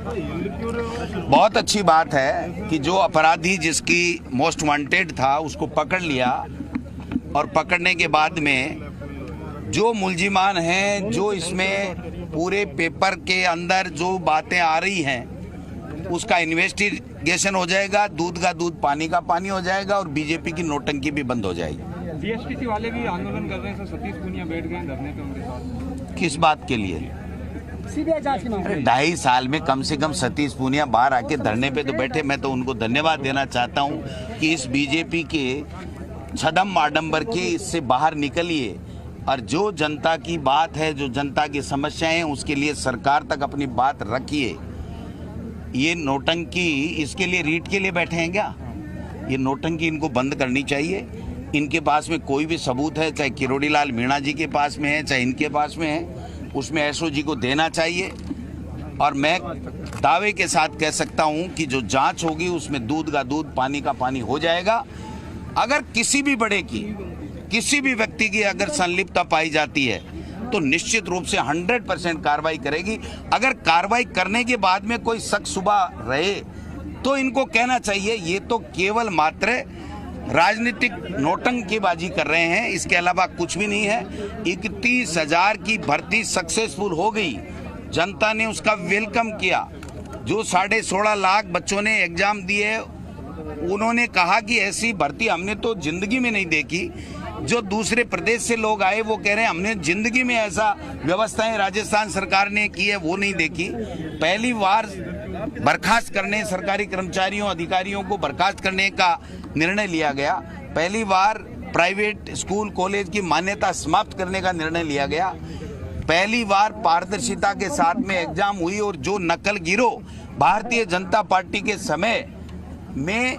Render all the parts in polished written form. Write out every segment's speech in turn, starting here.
बहुत अच्छी बात है कि जो अपराधी जिसकी मोस्ट वांटेड था उसको पकड़ लिया और पकड़ने के बाद में जो मुलजिमान हैं, जो इसमें पूरे पेपर के अंदर जो बातें आ रही हैं उसका इन्वेस्टिगेशन हो जाएगा, दूध का दूध पानी का पानी हो जाएगा और बीजेपी की नोटंकी भी बंद हो जाएगी। जीएसटी वाले भी आंदोलन कर रहे हैं सर, सतीश पूनिया बैठ गए धरने पे उनके साथ। किस बात के लिए? सीबीआई जांच की मांग। 2.5 साल में कम से कम सतीश पूनिया बाहर आके धरने पे तो बैठे। मैं तो उनको धन्यवाद देना चाहता हूँ कि इस बीजेपी के छदम आडंबर के इससे बाहर निकलिए और जो जनता की बात है, जो जनता की समस्याएं हैं, उसके लिए सरकार तक अपनी बात रखिए। ये नोटंकी इसके लिए रीट के लिए बैठे हैं क्या? ये नोटंकी इनको बंद करनी चाहिए। इनके पास में कोई भी सबूत है, चाहे किरोड़ी लाल मीणा जी के पास में है, चाहे इनके पास में है, उसमें एसओजी को देना चाहिए। और मैं दावे के साथ कह सकता हूं कि जो जांच होगी उसमें दूध का दूध पानी का पानी हो जाएगा। अगर किसी भी बड़े की, किसी भी व्यक्ति की अगर संलिप्तता पाई जाती है तो निश्चित रूप से 100% कार्रवाई करेगी। अगर कार्रवाई करने के बाद में कोई शक शुबा रहे तो इनको कहना चाहिए ये तो केवल मात्र राजनीतिक नोटंकीबाजी कर रहे हैं, इसके अलावा कुछ भी नहीं है। 31,000 की भर्ती सक्सेसफुल हो गई, जनता ने उसका वेलकम किया। जो 16.5 लाख बच्चों ने एग्जाम दिए, उन्होंने कहा कि ऐसी भर्ती हमने तो जिंदगी में नहीं देखी। जो दूसरे प्रदेश से लोग आए वो कह रहे हैं हमने जिंदगी में ऐसा व्यवस्थाएं राजस्थान सरकार ने की है वो नहीं देखी। पहली बार बर्खास्त करने, सरकारी कर्मचारियों अधिकारियों को बर्खास्त करने का निर्णय लिया गया। पहली बार प्राइवेट स्कूल कॉलेज की मान्यता समाप्त करने का निर्णय लिया गया। पहली बार पारदर्शिता के साथ में एग्जाम हुई और जो नकल गिरोह भारतीय जनता पार्टी के समय में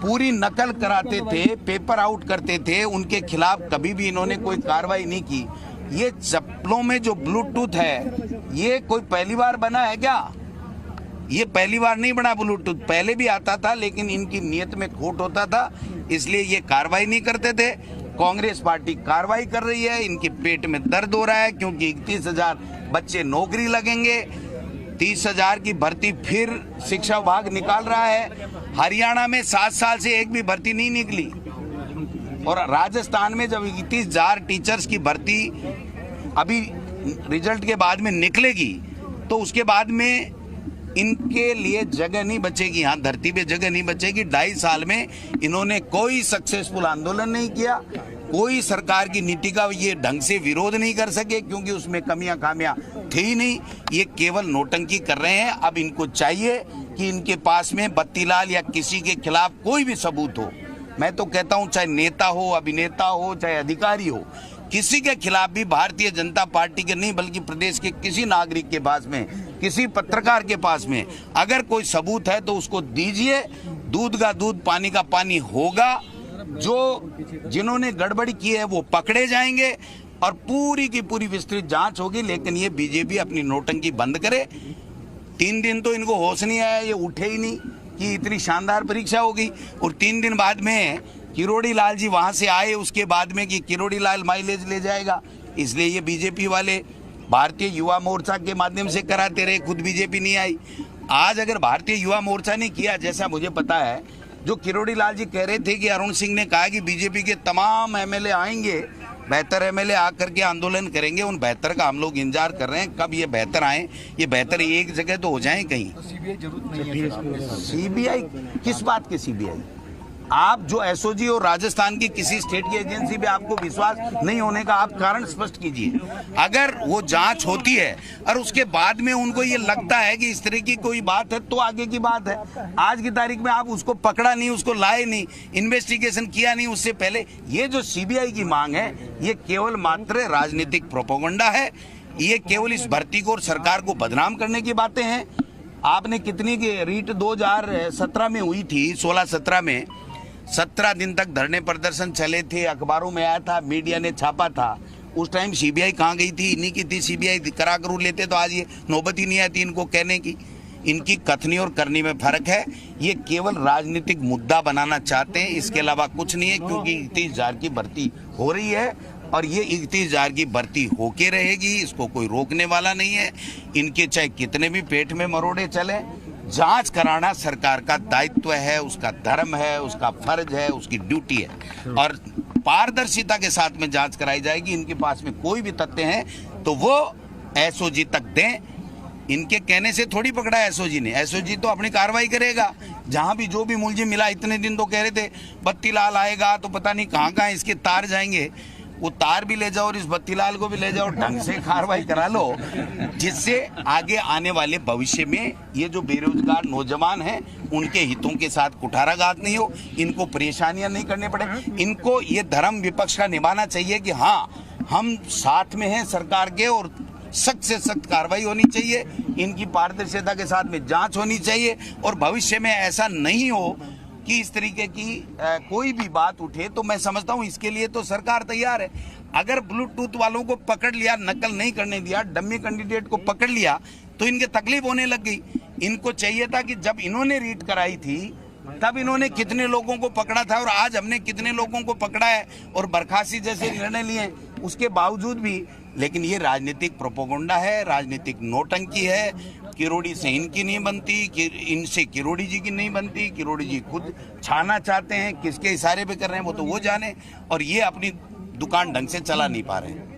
पूरी नकल कराते थे, पेपर आउट करते थे, उनके खिलाफ कभी भी इन्होंने कोई कार्रवाई नहीं की। ये चप्पलों में जो ब्लूटूथ है ये कोई पहली बार बना है क्या? ये पहली बार नहीं बना ब्लूटूथ, पहले भी आता था लेकिन इनकी नीयत में खोट होता था, इसलिए ये कार्रवाई नहीं करते थे। कांग्रेस पार्टी कार्रवाई कर रही है, इनके पेट में दर्द हो रहा है क्योंकि 31,000 बच्चे नौकरी लगेंगे। 30,000 की भर्ती फिर शिक्षा विभाग निकाल रहा है। हरियाणा में 7 साल से एक भी भर्ती नहीं निकली और राजस्थान में जब 31,000 टीचर्स की भर्ती अभी रिजल्ट के बाद में निकलेगी तो उसके बाद में इनके लिए जगह नहीं बचेगी, यहाँ धरती पे जगह नहीं बचेगी। 2.5 साल में इन्होंने कोई सक्सेसफुल आंदोलन नहीं किया, कोई सरकार की नीति का ये ढंग से विरोध नहीं कर सके क्योंकि उसमें कमियां खामियां थी ही नहीं। ये केवल नोटंकी कर रहे हैं। अब इनको चाहिए कि इनके पास में बत्तीलाल या किसी के खिलाफ कोई भी सबूत हो। मैं तो कहता हूं चाहे नेता हो, अभिनेता हो, चाहे अधिकारी हो, किसी के खिलाफ भी भारतीय जनता पार्टी के नहीं बल्कि प्रदेश के किसी नागरिक के पास में, किसी पत्रकार के पास में अगर कोई सबूत है तो उसको दीजिए। दूध का दूध पानी का पानी होगा। जो जिन्होंने गड़बड़ी की है वो पकड़े जाएंगे और पूरी की पूरी विस्तृत जांच होगी। लेकिन ये बीजेपी अपनी नोटंकी बंद करे। 3 दिन तो इनको होश नहीं आया, ये उठे ही नहीं कि इतनी शानदार परीक्षा होगी। और 3 दिन बाद में किरोड़ी लाल जी वहां से आए उसके बाद में कि किरोड़ी लाल माइलेज ले जाएगा, इसलिए ये बीजेपी वाले भारतीय युवा मोर्चा के माध्यम से कराते रहे, खुद बीजेपी नहीं आई। आज अगर भारतीय युवा मोर्चा ने किया, जैसा मुझे पता है, जो किरोड़ी लाल जी कह रहे थे कि अरुण सिंह ने कहा कि बीजेपी के तमाम एमएलए आएंगे, बेहतर एमएलए आकर के आंदोलन करेंगे। उन बेहतर का हम लोग इंतजार कर रहे हैं, कब ये बेहतर आए। ये बेहतर एक जगह तो हो जाए कहीं। तो सीबीआई जरूरत नहीं है। सीबीआई किस बात की सीबीआई? आप जो एसओजी और राजस्थान की किसी स्टेट की एजेंसी पे आपको विश्वास नहीं होने का आप कारण स्पष्ट कीजिए। अगर वो जांच होती है और उसके बाद में उनको ये लगता है कि इस तरह की कोई बात है तो आगे की बात है। आज की तारीख में आप उसको पकड़ा नहीं, उसको लाए नहीं, इन्वेस्टिगेशन किया नहीं उससे पहले। ये जो सीबीआई की मांग है ये केवल मात्र राजनीतिक प्रोपेगेंडा है। ये केवल इस भर्ती को और सरकार को बदनाम करने की बातें हैं। आपने कितनी की रीट 2017 में हुई थी, 16-17 में 17 दिन तक धरने प्रदर्शन चले थे, अखबारों में आया था, मीडिया ने छापा था। उस टाइम सीबीआई कहाँ गई थी? इन्हीं की थी सीबीआई। करा करू लेते तो आज ये नौबत ही नहीं आती इनको कहने की। इनकी कथनी और करनी में फर्क है। ये केवल राजनीतिक मुद्दा बनाना चाहते हैं, इसके अलावा कुछ नहीं है। क्योंकि 30,000 की भर्ती हो रही है और ये 31,000 की भर्ती होके रहेगी, इसको कोई रोकने वाला नहीं है। इनके चाहे कितने भी पेट में मरोड़े चले, जांच कराना सरकार का दायित्व है, उसका धर्म है, उसका फर्ज है, उसकी ड्यूटी है और पारदर्शिता के साथ में जांच कराई जाएगी। इनके पास में कोई भी तथ्य हैं तो वो एसओजी तक दें। इनके कहने से थोड़ी पकड़ा है एसओजी ने, एसओजी तो अपनी कार्रवाई करेगा। जहां भी जो भी मुलजिम मिला, इतने दिन तो कह रहे थे बत्तीलाल आएगा तो पता नहीं कहां कहां इसके तार जाएंगे, वो तार भी ले जाओ और इस बत्तीलाल को भी ले जाओ, ढंग से कार्रवाई करा लो, जिससे आगे आने वाले भविष्य में ये जो बेरोजगार नौजवान हैं उनके हितों के साथ कुठाराघात नहीं हो, इनको परेशानियां नहीं करने पड़े। इनको ये धर्म विपक्ष का निभाना चाहिए कि हाँ हम साथ में हैं सरकार के और सख्त से सख्त कार्रवाई होनी चाहिए, इनकी पारदर्शिता के साथ में जांच होनी चाहिए और भविष्य में ऐसा नहीं हो कि इस तरीके की कोई भी बात उठे। तो मैं समझता हूं इसके लिए तो सरकार तैयार है। अगर ब्लूटूथ वालों को पकड़ लिया, नकल नहीं करने दिया, डम्मी कैंडिडेट को पकड़ लिया तो इनके तकलीफ होने लग गई। इनको चाहिए था कि जब इन्होंने रीट कराई थी तब इन्होंने कितने लोगों को पकड़ा था और आज हमने कितने लोगों को पकड़ा है और बर्खास्ती जैसे निर्णय लिए, उसके बावजूद भी। लेकिन ये राजनीतिक प्रोपोगंडा है, राजनीतिक नौटंकी है। किरोड़ी से इनकी नहीं बनती, इनसे किरोड़ी जी की नहीं बनती। किरोड़ी जी खुद छाना चाहते हैं, किसके इशारे पे कर रहे हैं वो तो वो जाने, और ये अपनी दुकान ढंग से चला नहीं पा रहे हैं।